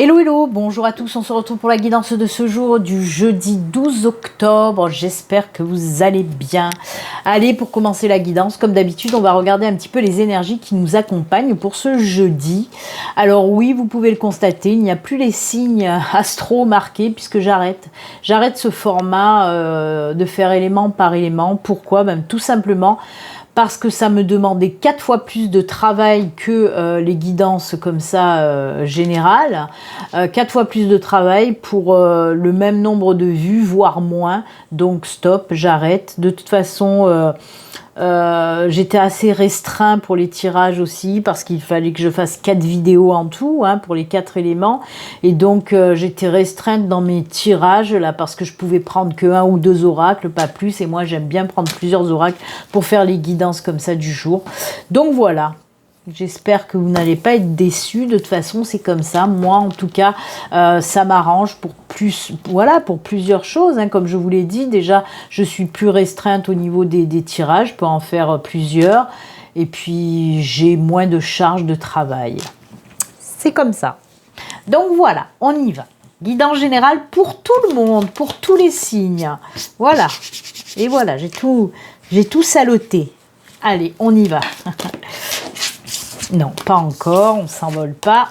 Hello, hello, bonjour à tous, on se retrouve pour la guidance de ce jour du jeudi 12 octobre, j'espère que vous allez bien. Allez, pour commencer la guidance, comme d'habitude, on va regarder un petit peu les énergies qui nous accompagnent pour ce jeudi. Alors oui, vous pouvez le constater, il n'y a plus les signes astro marqués puisque j'arrête ce format de faire élément par élément. Pourquoi? Tout simplement parce que ça me demandait 4 fois plus de travail que les guidances comme ça générales, 4 fois plus de travail pour le même nombre de vues, voire moins. Donc stop, j'arrête. De toute façon, j'étais assez restreint pour les tirages aussi parce qu'il fallait que je fasse 4 vidéos en tout pour les 4 éléments, et donc j'étais restreinte dans mes tirages là parce que je pouvais prendre que 1 ou 2 oracles, pas plus, et moi j'aime bien prendre plusieurs oracles pour faire les guidances comme ça du jour. Donc voilà, j'espère que vous n'allez pas être déçus. De toute façon, c'est comme ça. Moi, en tout cas, ça m'arrange pour plusieurs choses. Comme je vous l'ai dit, déjà, je suis plus restreinte au niveau des tirages. Je peux en faire plusieurs. Et puis, j'ai moins de charge de travail. C'est comme ça. Donc voilà, on y va. Guidance générale pour tout le monde, pour tous les signes. Voilà. Et voilà, j'ai tout saloté. Allez, on y va. Non, pas encore, on s'envole pas.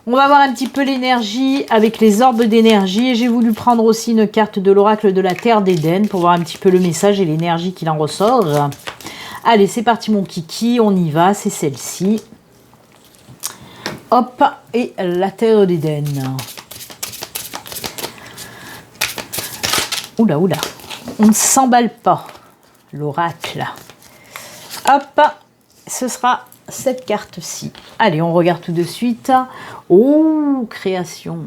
On va voir un petit peu l'énergie avec les orbes d'énergie. Et j'ai voulu prendre aussi une carte de l'oracle de la Terre d'Éden pour voir un petit peu le message et l'énergie qu'il en ressort. Allez, c'est parti mon kiki, on y va, c'est celle-ci. Hop, et la Terre d'Éden. Oula, oula, on ne s'emballe pas, l'oracle. Hop, ce sera cette carte-ci. Allez, on regarde tout de suite. Oh, création.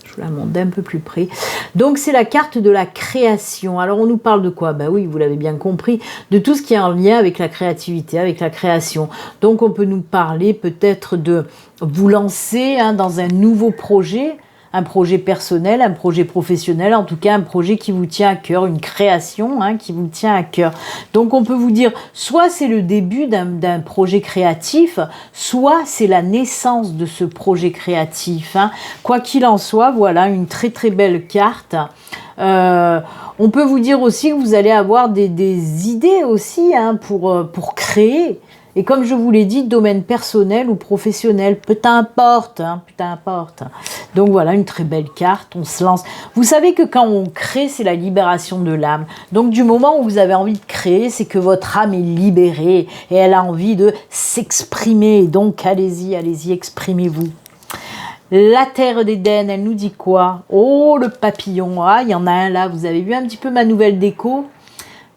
Je vous la montre d'un peu plus près. Donc, c'est la carte de la création. Alors, on nous parle de quoi? Oui, vous l'avez bien compris, de tout ce qui est en lien avec la créativité, avec la création. Donc, on peut nous parler peut-être de vous lancer dans un nouveau projet, un projet personnel, un projet professionnel, en tout cas un projet qui vous tient à cœur, une création qui vous tient à cœur. Donc on peut vous dire, soit c'est le début d'un projet créatif, soit c'est la naissance de ce projet créatif. Quoi qu'il en soit, voilà une très très belle carte. On peut vous dire aussi que vous allez avoir des idées aussi pour créer. Et comme je vous l'ai dit, domaine personnel ou professionnel, peu importe, peu importe. Donc voilà, une très belle carte, on se lance. Vous savez que quand on crée, c'est la libération de l'âme. Donc du moment où vous avez envie de créer, c'est que votre âme est libérée et elle a envie de s'exprimer. Donc allez-y, allez-y, exprimez-vous. La Terre d'Éden, elle nous dit quoi? Oh, le papillon, il y en a un là, vous avez vu un petit peu ma nouvelle déco?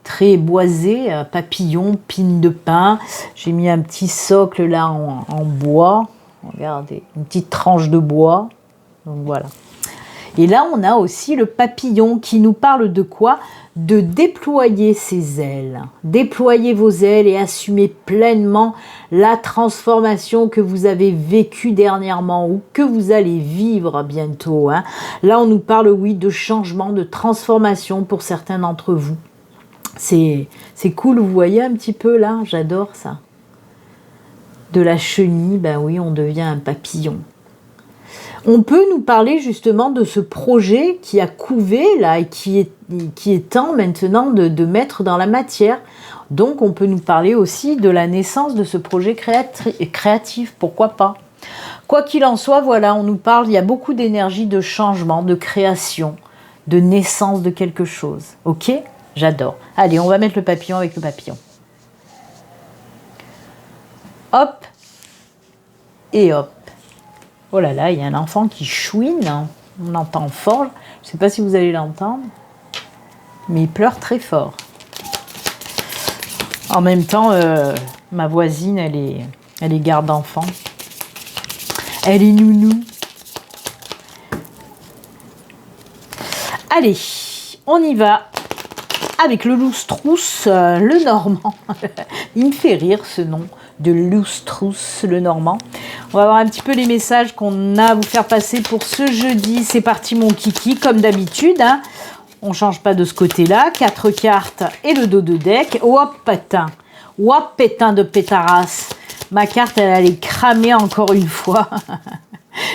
Très boisé, papillon, pine de pin. J'ai mis un petit socle là en bois. Regardez, une petite tranche de bois. Donc voilà. Et là, on a aussi le papillon qui nous parle de quoi? De déployer ses ailes. Déployez vos ailes et assumez pleinement la transformation que vous avez vécue dernièrement ou que vous allez vivre bientôt. Là, on nous parle, oui, de changement, de transformation pour certains d'entre vous. C'est cool, vous voyez un petit peu là, j'adore ça. De la chenille, oui, on devient un papillon. On peut nous parler justement de ce projet qui a couvé là et qui est temps maintenant de mettre dans la matière. Donc on peut nous parler aussi de la naissance de ce projet créatif, pourquoi pas. Quoi qu'il en soit, voilà, on nous parle, il y a beaucoup d'énergie de changement, de création, de naissance de quelque chose, ok ? J'adore. Allez, on va mettre le papillon avec le papillon. Hop. Et hop. Oh là là, il y a un enfant qui chouine. On entend fort. Je ne sais pas si vous allez l'entendre. Mais il pleure très fort. En même temps, ma voisine, elle est garde d'enfant. Elle est nounou. Allez, on y va. Avec le Loustrousse, le Normand. Il me fait rire ce nom de Loustrousse, le Normand. On va voir un petit peu les messages qu'on a à vous faire passer pour ce jeudi. C'est parti mon kiki, comme d'habitude. On ne change pas de ce côté-là. 4 cartes et le dos de deck. Ouah, pétain de pétarasse. Ma carte, elle allait cramer encore une fois.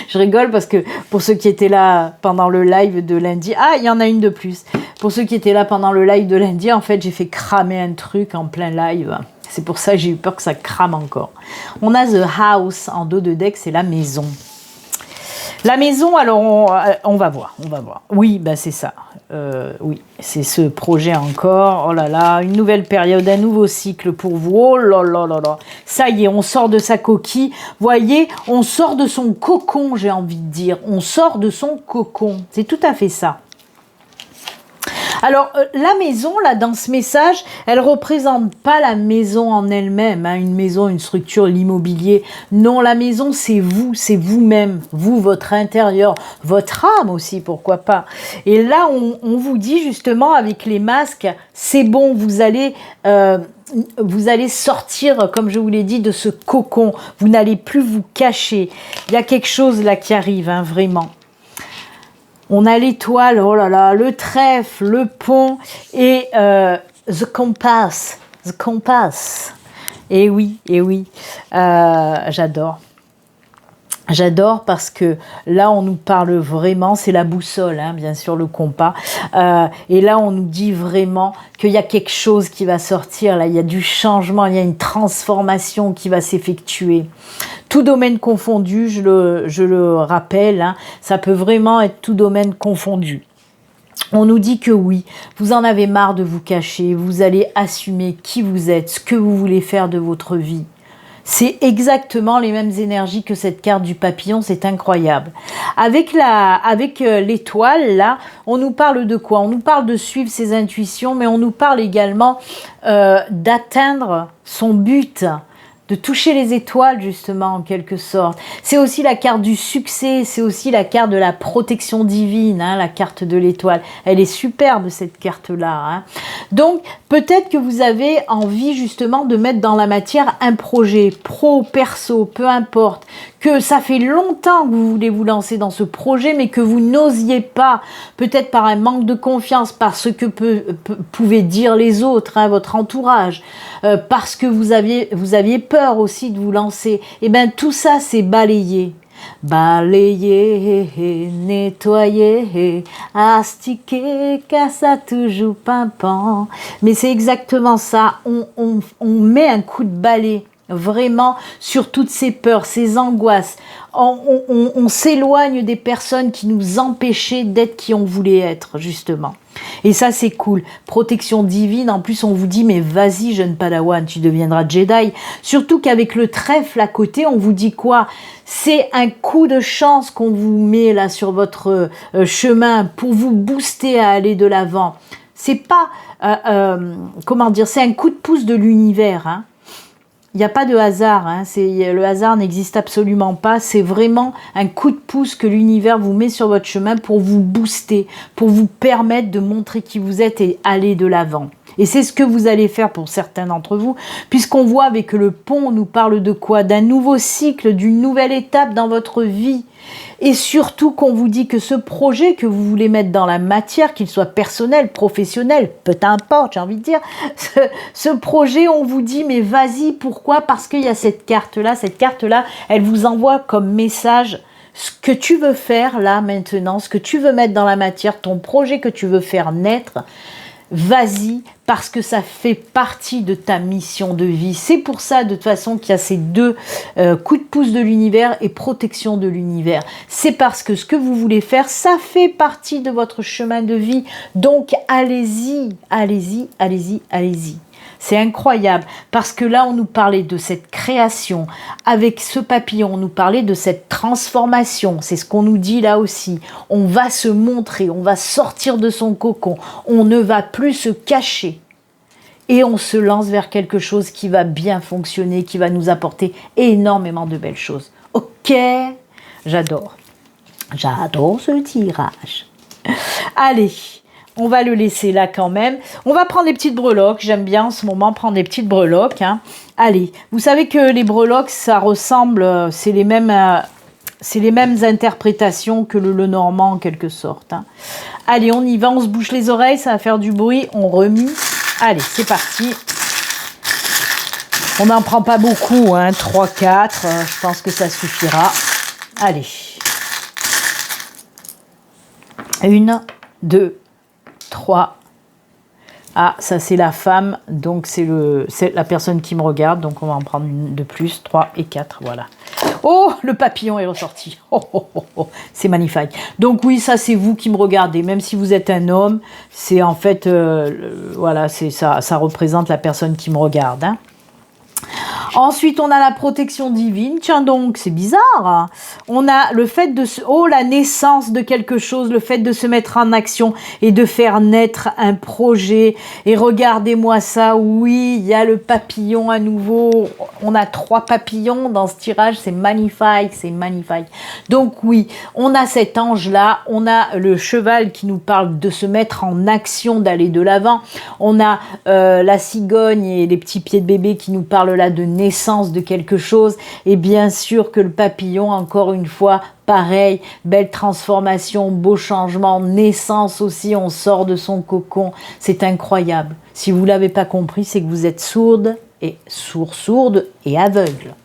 Je rigole parce que pour ceux qui étaient là pendant le live de lundi, ah, il y en a une de plus. Pour ceux qui étaient là pendant le live de lundi, en fait, j'ai fait cramer un truc en plein live. C'est pour ça que j'ai eu peur que ça crame encore. On a The House en dos de deck, c'est la maison. La maison, alors on va voir, Oui, bah c'est ça. Oui, c'est ce projet encore. Oh là là, une nouvelle période, un nouveau cycle pour vous. Oh là là là là. Ça y est, on sort de sa coquille. Voyez, on sort de son cocon, j'ai envie de dire. On sort de son cocon. C'est tout à fait ça. Alors, la maison, là, dans ce message, elle représente pas la maison en elle-même, hein, une maison, une structure, l'immobilier. Non, la maison, c'est vous, c'est vous-même, vous, votre intérieur, votre âme aussi, pourquoi pas. Et là, on vous dit justement, avec les masques, c'est bon, vous allez sortir, comme je vous l'ai dit, de ce cocon. Vous n'allez plus vous cacher. Il y a quelque chose là qui arrive, hein, vraiment. On a l'étoile, oh là là, le trèfle, le pont et the compass. The compass. Et oui, j'adore. J'adore parce que là, on nous parle vraiment, c'est la boussole, hein, bien sûr, le compas. Et là, on nous dit vraiment qu'il y a quelque chose qui va sortir. Là, il y a du changement, il y a une transformation qui va s'effectuer. Tout domaine confondu, je le rappelle, hein, ça peut vraiment être tout domaine confondu. On nous dit que oui, vous en avez marre de vous cacher, vous allez assumer qui vous êtes, ce que vous voulez faire de votre vie. C'est exactement les mêmes énergies que cette carte du papillon, c'est incroyable. Avec l'étoile, là, on nous parle de quoi? On nous parle de suivre ses intuitions, mais on nous parle également d'atteindre son but, de toucher les étoiles, justement, en quelque sorte. C'est aussi la carte du succès, c'est aussi la carte de la protection divine, hein, la carte de l'étoile. Elle est superbe, cette carte-là. Hein. Donc, peut-être que vous avez envie, justement, de mettre dans la matière un projet, pro, perso, peu importe, que ça fait longtemps que vous voulez vous lancer dans ce projet, mais que vous n'osiez pas, peut-être par un manque de confiance, par ce que pouvaient dire les autres, hein, votre entourage, parce que vous aviez peur aussi de vous lancer. Et bien tout ça, c'est balayé. Balayer, nettoyer, astiquer, car ça toujours pimpant. Mais c'est exactement ça. On met un coup de balai. Vraiment sur toutes ces peurs, ces angoisses. On s'éloigne des personnes qui nous empêchaient d'être qui on voulait être, justement. Et ça, c'est cool. Protection divine. En plus, on vous dit, mais vas-y, jeune Padawan, tu deviendras Jedi. Surtout qu'avec le trèfle à côté, on vous dit quoi? C'est un coup de chance qu'on vous met là sur votre chemin pour vous booster à aller de l'avant. C'est pas, comment dire, c'est un coup de pouce de l'univers, hein. Il n'y a pas de hasard, hein. Le hasard n'existe absolument pas, c'est vraiment un coup de pouce que l'univers vous met sur votre chemin pour vous booster, pour vous permettre de montrer qui vous êtes et aller de l'avant. Et c'est ce que vous allez faire pour certains d'entre vous, puisqu'on voit avec le pont, on nous parle de quoi? D'un nouveau cycle, d'une nouvelle étape dans votre vie. Et surtout qu'on vous dit que ce projet que vous voulez mettre dans la matière, qu'il soit personnel, professionnel, peu importe, j'ai envie de dire, ce projet, on vous dit, mais vas-y, pourquoi? Parce qu'il y a cette carte-là, elle vous envoie comme message ce que tu veux faire là maintenant, ce que tu veux mettre dans la matière, ton projet que tu veux faire naître. Vas-y, parce que ça fait partie de ta mission de vie. C'est pour ça, de toute façon, qu'il y a ces deux coups de pouce de l'univers et protection de l'univers. C'est parce que ce que vous voulez faire, ça fait partie de votre chemin de vie. Donc, allez-y, allez-y, allez-y, allez-y. C'est incroyable, parce que là, on nous parlait de cette création. Avec ce papillon, on nous parlait de cette transformation. C'est ce qu'on nous dit là aussi. On va se montrer, on va sortir de son cocon. On ne va plus se cacher. Et on se lance vers quelque chose qui va bien fonctionner, qui va nous apporter énormément de belles choses. Ok, j'adore. J'adore ce tirage. Allez. On va le laisser là quand même. On va prendre des petites breloques. J'aime bien en ce moment prendre des petites breloques. Hein. Allez, vous savez que les breloques, ça ressemble, c'est les mêmes interprétations que le Lenormand en quelque sorte. Hein. Allez, on y va, on se bouche les oreilles, ça va faire du bruit. On remue. Allez, c'est parti. On n'en prend pas beaucoup, hein, 3, 4. Je pense que ça suffira. Allez, 1, 2, 3. Ah, ça c'est la femme, donc c'est la personne qui me regarde, donc on va en prendre une de plus, 3 et 4, voilà. Oh, le papillon est ressorti. Oh, oh, oh, oh. C'est magnifique. Donc oui, ça c'est vous qui me regardez, même si vous êtes un homme, c'est en fait, voilà, c'est ça, ça représente la personne qui me regarde, hein. Ensuite, on a la protection divine. Tiens donc, c'est bizarre, hein. On a le fait de la naissance de quelque chose, le fait de se mettre en action et de faire naître un projet. Et regardez-moi ça, oui, il y a le papillon à nouveau. On a 3 papillons dans ce tirage, c'est magnifique, c'est magnifique. Donc oui, on a cet ange-là, on a le cheval qui nous parle de se mettre en action, d'aller de l'avant. On a la cigogne et les petits pieds de bébé qui nous parlent là de naissance de quelque chose, et bien sûr que le papillon, encore une fois, pareil, belle transformation, beau changement, naissance aussi, on sort de son cocon, c'est incroyable. Si vous ne l'avez pas compris, c'est que vous êtes sourde et sourde et aveugle.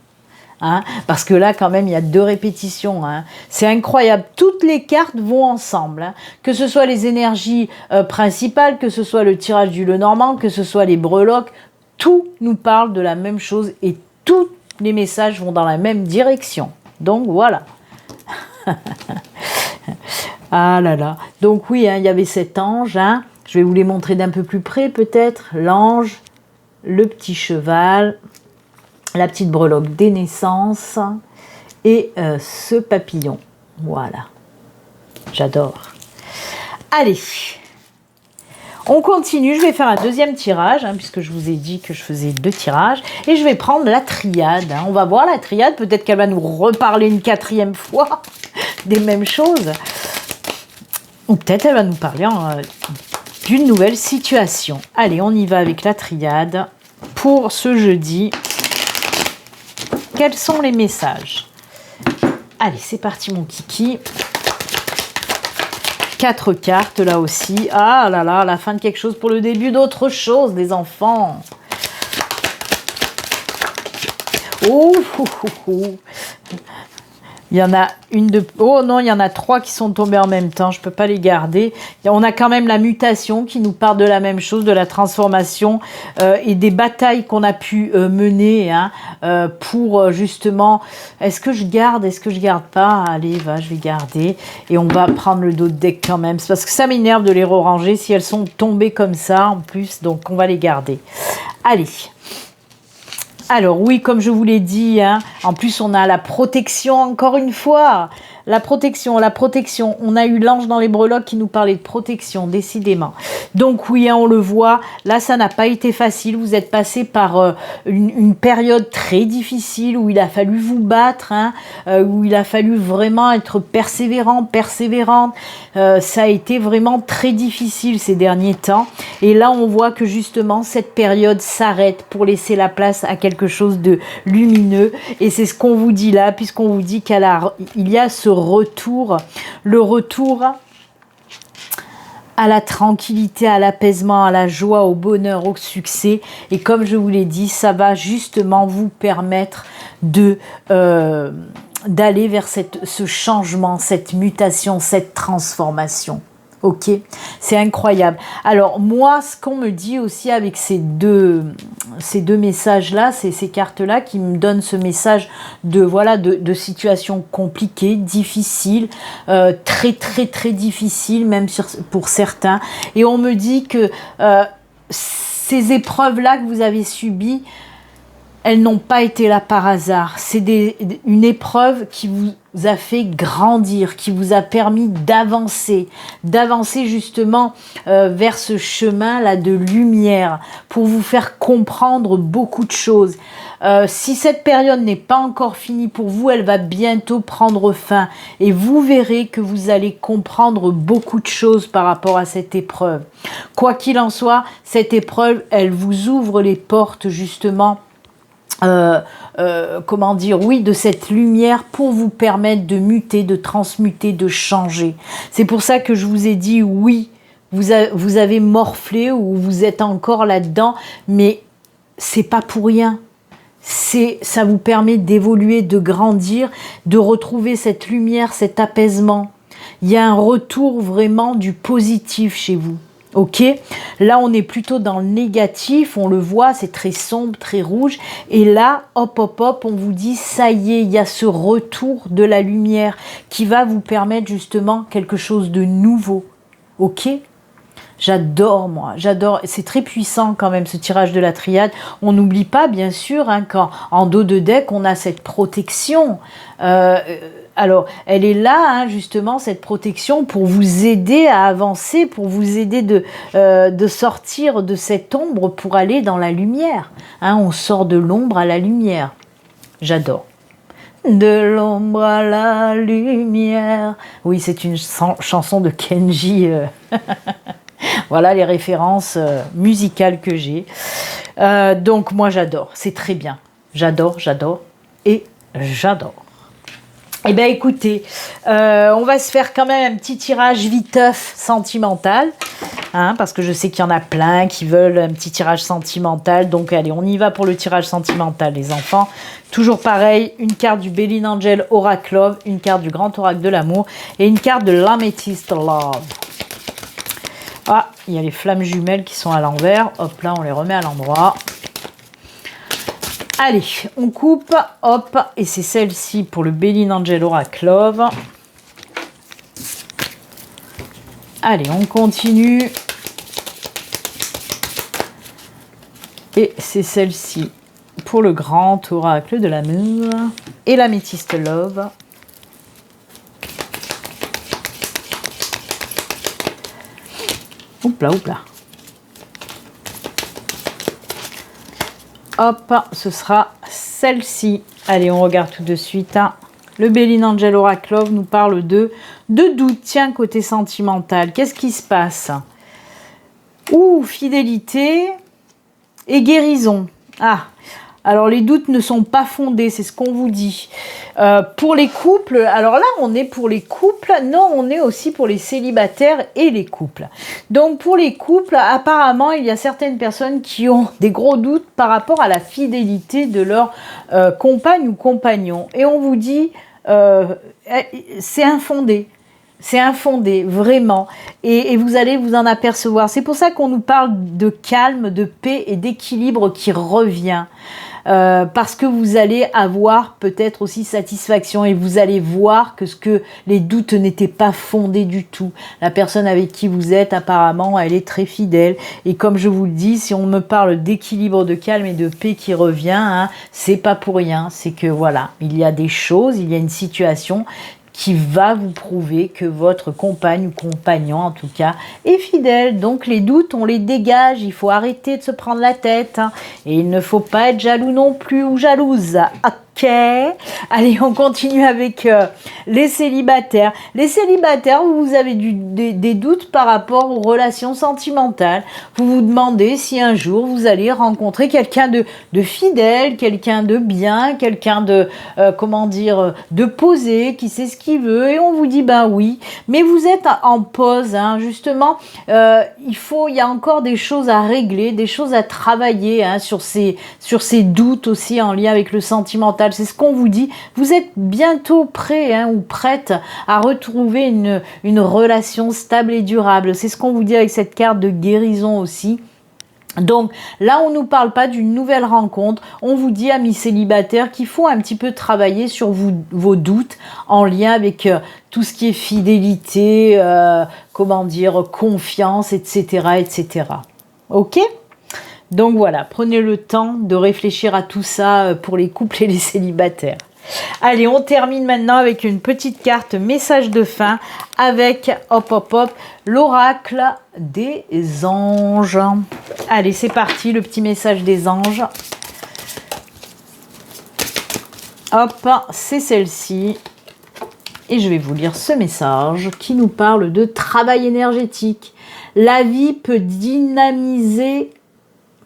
Hein, parce que là, quand même, il y a 2 répétitions. Hein. C'est incroyable. Toutes les cartes vont ensemble. Hein. Que ce soit les énergies principales, que ce soit le tirage du Lenormand, que ce soit les breloques, tout nous parle de la même chose et tous les messages vont dans la même direction. Donc, voilà. Ah là là. Donc, oui, hein, il y avait cet ange. Hein. Je vais vous les montrer d'un peu plus près, peut-être. L'ange, le petit cheval, la petite breloque des naissances et ce papillon. Voilà. J'adore. Allez. On continue, je vais faire un deuxième tirage, hein, puisque je vous ai dit que je faisais 2 tirages. Et je vais prendre la triade. Hein. On va voir la triade, peut-être qu'elle va nous reparler une 4e fois des mêmes choses. Ou peut-être elle va nous parler d'une nouvelle situation. Allez, on y va avec la triade. Pour ce jeudi, quels sont les messages? Allez, c'est parti mon kiki. 4 cartes là aussi. Ah là là, la fin de quelque chose pour le début d'autre chose, des enfants. Oh, oh, oh, oh. Il y en a une de... Oh non, il y en a 3 qui sont tombées en même temps. Je ne peux pas les garder. On a quand même la mutation qui nous parle de la même chose, de la transformation et des batailles qu'on a pu mener hein, pour justement... Est-ce que je garde? Est-ce que je garde pas? Allez, va, je vais garder. Et on va prendre le dos de deck quand même. C'est parce que ça m'énerve de les ranger si elles sont tombées comme ça en plus. Donc, on va les garder. Allez. Alors oui, comme je vous l'ai dit, hein, en plus on a la protection encore une fois. La protection. On a eu l'ange dans les breloques qui nous parlait de protection, décidément. Donc oui, hein, on le voit. Là, ça n'a pas été facile. Vous êtes passé par une période très difficile où il a fallu vous battre, hein, où il a fallu vraiment être persévérante. Ça a été vraiment très difficile ces derniers temps. Et là, on voit que justement, cette période s'arrête pour laisser la place à quelque chose de lumineux. Et c'est ce qu'on vous dit là, puisqu'on vous dit qu'il y a ce retour, le retour à la tranquillité, à l'apaisement, à la joie, au bonheur, au succès. Et comme je vous l'ai dit, ça va justement vous permettre de d'aller vers ce changement, cette mutation, cette transformation. Ok, c'est incroyable. Alors moi, ce qu'on me dit aussi avec ces deux messages-là, c'est ces cartes-là qui me donnent ce message de situation compliquée, difficile, très difficile, même pour certains. Et on me dit que ces épreuves-là que vous avez subies, elles n'ont pas été là par hasard. C'est une épreuve qui vous a fait grandir, qui vous a permis d'avancer justement vers ce chemin-là de lumière, pour vous faire comprendre beaucoup de choses. Si cette période n'est pas encore finie pour vous, elle va bientôt prendre fin. Et vous verrez que vous allez comprendre beaucoup de choses par rapport à cette épreuve. Quoi qu'il en soit, cette épreuve, elle vous ouvre les portes justement comment dire, oui, de cette lumière pour vous permettre de muter, de transmuter, de changer. C'est pour ça que je vous ai dit oui, vous avez morflé ou vous êtes encore là-dedans, mais c'est pas pour rien. Ça vous permet d'évoluer, de grandir, de retrouver cette lumière, cet apaisement. il y a un retour vraiment du positif chez vous. Ok, là on est plutôt dans le négatif, on le voit, c'est très sombre, très rouge, et là, hop, hop, hop, on vous dit, ça y est, il y a ce retour de la lumière qui va vous permettre justement quelque chose de nouveau. Ok, j'adore, moi, j'adore, c'est très puissant quand même ce tirage de la triade. On n'oublie pas, bien sûr, hein, quand en dos de deck, on a cette protection. Alors, elle est là, hein, justement, cette protection pour vous aider à avancer, pour vous aider de sortir de cette ombre pour aller dans la lumière. Hein, on sort de l'ombre à la lumière. J'adore. De l'ombre à la lumière. Oui, c'est une chanson de Kenji. Voilà les références musicales que j'ai. Donc, moi, j'adore. C'est très bien. J'adore, j'adore et j'adore. Eh bien, écoutez, on va se faire quand même un petit tirage viteuf sentimental, hein, parce que je sais qu'il y en a plein qui veulent un petit tirage sentimental. Donc, allez, on y va pour le tirage sentimental, les enfants. Toujours pareil, une carte du Belin Angel Oracle Love, une carte du Grand Oracle de l'amour et une carte de l'Amethyst Love. Ah, il y a les flammes jumelles qui sont à l'envers. Hop, là, on les remet à l'endroit. Allez, on coupe, hop, et c'est celle-ci pour le Belin Angel Oracle Love. Allez, on continue. Et c'est celle-ci pour le Grand Oracle de l'amour et l'Amethyst Love. Oups là, oups là. Hop, ce sera celle-ci. Allez, on regarde tout de suite. Hein. Le Belin Angel Oracle Love nous parle de doute. Tiens, côté sentimental, qu'est-ce qui se passe? Ouh, fidélité et guérison. Ah, alors les doutes ne sont pas fondés, c'est ce qu'on vous dit. Pour les couples, alors là, on est pour les couples. Non, on est aussi pour les célibataires et les couples. Donc, pour les couples, apparemment, il y a certaines personnes qui ont des gros doutes par rapport à la fidélité de leur compagne ou compagnon. Et on vous dit, c'est infondé. C'est infondé, vraiment. Et vous allez vous en apercevoir. C'est pour ça qu'on nous parle de calme, de paix et d'équilibre qui revient. Parce que vous allez avoir peut-être aussi satisfaction et vous allez voir que les doutes n'étaient pas fondés du tout. La personne avec qui vous êtes, apparemment, elle est très fidèle. Et comme je vous le dis, si on me parle d'équilibre, de calme et de paix qui revient, hein, c'est pas pour rien. C'est que voilà, il y a des choses, il y a une situation qui va vous prouver que votre compagne ou compagnon, en tout cas, est fidèle. Donc, les doutes, on les dégage. Il faut arrêter de se prendre la tête. Hein. Et il ne faut pas être jaloux non plus ou jalouse. Ok. Allez, on continue avec les célibataires. Les célibataires, vous avez des doutes par rapport aux relations sentimentales. Vous vous demandez si un jour vous allez rencontrer quelqu'un de fidèle, quelqu'un de bien, quelqu'un de, de posé, qui sait ce qu'il veut. Et on vous dit, ben oui. Mais vous êtes en pause, hein, justement. Il y a encore des choses à régler, des choses à travailler hein, sur ces doutes aussi en lien avec le sentimental. C'est ce qu'on vous dit. Vous êtes bientôt prêt hein, ou prête à retrouver une relation stable et durable. C'est ce qu'on vous dit avec cette carte de guérison aussi. Donc là, on ne nous parle pas d'une nouvelle rencontre. On vous dit, amis célibataires, qu'il faut un petit peu travailler sur vos doutes en lien avec tout ce qui est fidélité, confiance, etc., etc. Ok ? Donc voilà, prenez le temps de réfléchir à tout ça pour les couples et les célibataires. Allez, on termine maintenant avec une petite carte message de fin avec, l'oracle des anges. Allez, c'est parti, le petit message des anges. Hop, c'est celle-ci. Et je vais vous lire ce message qui nous parle de travail énergétique. La vie peut dynamiser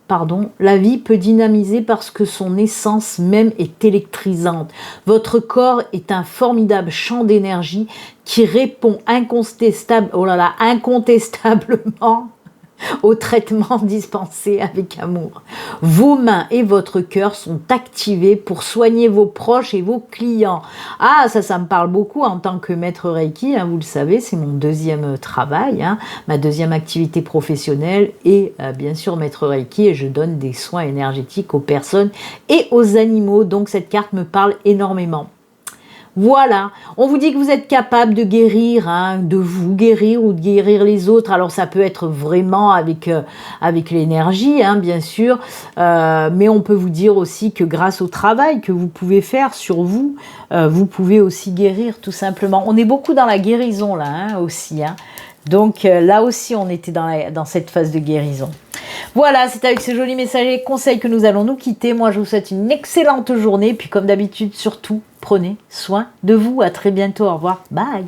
parce que son essence même est électrisante. Votre corps est un formidable champ d'énergie qui répond incontestablement au traitement dispensé avec amour. Vos mains et votre cœur sont activés pour soigner vos proches et vos clients. Ah, ça me parle beaucoup en tant que maître Reiki, hein, vous le savez, c'est mon deuxième travail, hein, ma deuxième activité professionnelle et bien sûr maître Reiki, et je donne des soins énergétiques aux personnes et aux animaux, donc cette carte me parle énormément. Voilà, on vous dit que vous êtes capable de guérir, hein, de vous guérir ou de guérir les autres. Alors ça peut être vraiment avec l'énergie, hein, bien sûr, mais on peut vous dire aussi que grâce au travail que vous pouvez faire sur vous, vous pouvez aussi guérir tout simplement. On est beaucoup dans la guérison là, hein, aussi, hein. Donc là aussi on était dans cette phase de guérison. Voilà, c'est avec ce joli message et conseil que nous allons nous quitter. Moi, je vous souhaite une excellente journée. Puis, comme d'habitude, surtout, prenez soin de vous. À très bientôt. Au revoir. Bye.